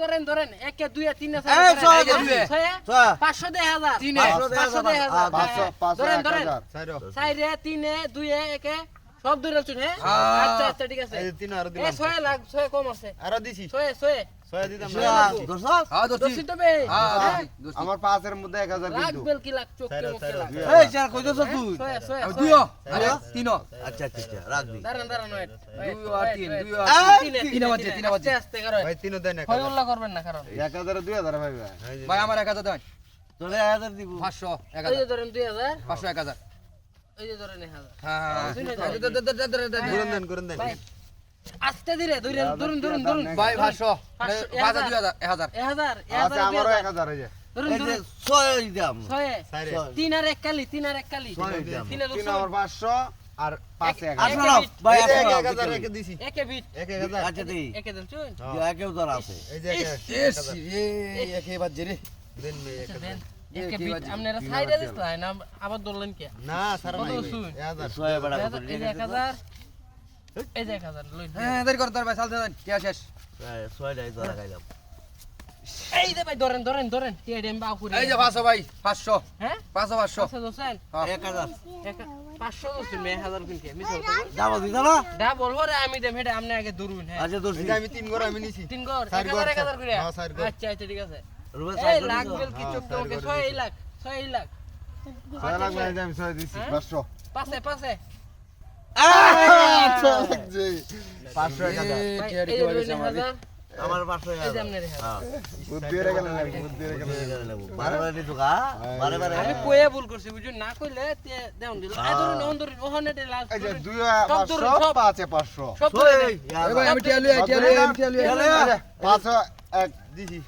ধরেন 1 2 3 এই 4 6 করবে 500 দেয় 1000 500 ধরেন 4 রে 3 এ 2 এ 1 এ সব ধরে চুন হ্যাঁ আচ্ছা আচ্ছা ঠিক আছে এই 3 আর এ দিলাম 6 লাখ 6 কম আছে আর দিছি 6 দিতাম হ্যাঁ দোষী তো বে আমার 5 এর মধ্যে 1000 লাখ কিন্তু বেল কি লাখ চোখ কে মুখ লাখ এই চার কইছস তুই 6 দিও আরে তিনো আচ্ছা আচ্ছা রাখবি দাঁড়ান ওয়েট 2 আর 3 তিন বাজে আস্তে আস্তে করো ভাই 3 দেন হয় উল্লাহ করবেন না কারণ 1000 2000 ভাই ভাই আমার 1000 দেন তোরে 1000 দিব 500 এই যে 1000 ধরেন 2000 500 1000 এই যে ধরেন 1000 হ্যাঁ করেন দেন ভাই আস্তে ধীরে ধরুন ভাই 500 1000 1000 1000 আচ্ছা আমারও 1000 হয়ে যায় ধরুন এই যে 6 দাম 6 3 আর 1 কালি 3 আর 1 কালি 3 আমার 500 আর 5 1000 আসো ভাই 1000 রেখে দিছি একে বিট 1000 আচ্ছা দেই একে দেন চুন একেও ধর আছে এই যে একে বাজে রে দেন দেন একে বিট আপনারা সাইডে দিছেন না আবার ধরলেন কি না স্যার নাই 1000 6 বড় এই যে 1000 এই যে 1000 লইন হ্যাঁ দেরি কর তোর ভাই চালতে দেন কি শেষ 6 টাই ধরা খাইলাম এই যে ভাই ধরেন টিএডএম বাউ করে এই যে 500 ভাই 500 হ্যাঁ 500 আচ্ছা দোসেন 1000 500 দোসেন মে 1000 কিনকে মিছল তো দাও দিছ না ডাবল হরে আমি দেম হেডে আপনি আগে ধরুন হ্যাঁ আচ্ছা দোষ আমি 3 ঘর আমি নিছি 3 ঘর 1000 করে আচ্ছা আচ্ছা ঠিক আছে রুবে এই লাখ বেল কি চোখ তোমাকে 6 লাখ 6 লাখ 6 লাখ ভাই আমি 6 দিছি 500 পাশে 500 1000 এই যে 1000 আমার 500 এই যে আপনার হ্যাঁ বুদ্ধি রে গেল না বুদ্ধি রে গেল বারে বারে দিছো গা বারে বারে আমি কইয়া ভুল করছি বুঝুন না কইলে দেন দিল আই ধরুন ওহনে লাস্ট এই যে 2 500 500 সব ধরে এই এই ভাই আমি টিয়ালি টিয়ালি 500 এক দিছি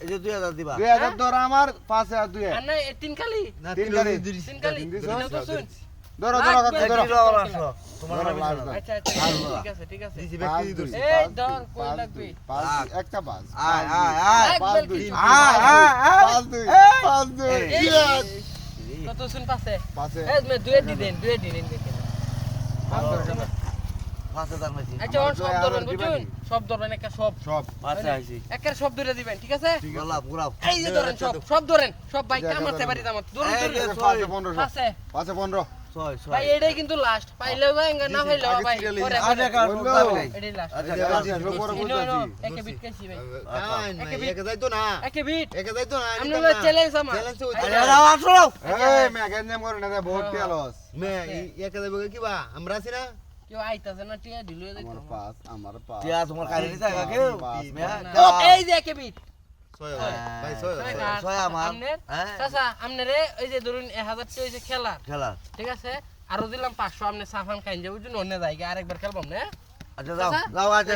এই যে 2000 দিবা 2000 ধর আমার 5000 2 আর না 3 খালি 3 গাড়ি 3 খালি তো শুন ধরো তোমার আচ্ছা ঠিক আছে দিছি ব্যক্তি দিছি এই ধর কই লাগবে 5 একটা 5 আয় আয় আয় 5 2 5 2 5 2 কত শুন পাশে পাশে এই মে দুয়ে দিন দেখেন 5000 মাইছি আচ্ছা ওর সব ধরেন বুঝুন সব ধরেন একটা সব আচ্ছা আইছি একের সব ধরে দিবেন ঠিক আছে গোলাপ গোলাপ এই যে ধরেন সব ধরেন সব ভাই কামার সেবারি দাম ধরুন পাঁচে 1500 পাশে পাঁচে 15 6 ভাই এটাই কিন্তু লাস্ট পাইলেও যায় না পাইলেও ভাই পরে আচ্ছা কার এটাই লাস্ট একে বিট কেছি ভাই একে যাইতো না একে বিট একে যাইতো না আমরা হলো চ্যালেঞ্জ আমার চ্যালেঞ্জ আরে দাও আসো এই মে গেঞ্জাম করে না বহুত পেলস মে একে যাইবো কি বা আমরা আছি না কেউ আইতাছে না টিয়া ঢিলে যাইতো আমার 5 টিয়া তোমার কারে দিতে আগা কেউ এই যে একে বিট ভাই ছয় আমার চাচা আপনারে এই যে ধরুন 1000 টাকা হইছে খেলা খেলা ঠিক আছে আরো দিলাম 500 আপনি সাফান খাইন যাবো জন্য অন্য জায়গায় আরেকবার খেলবাম না আচ্ছা যাও যাও আচ্ছা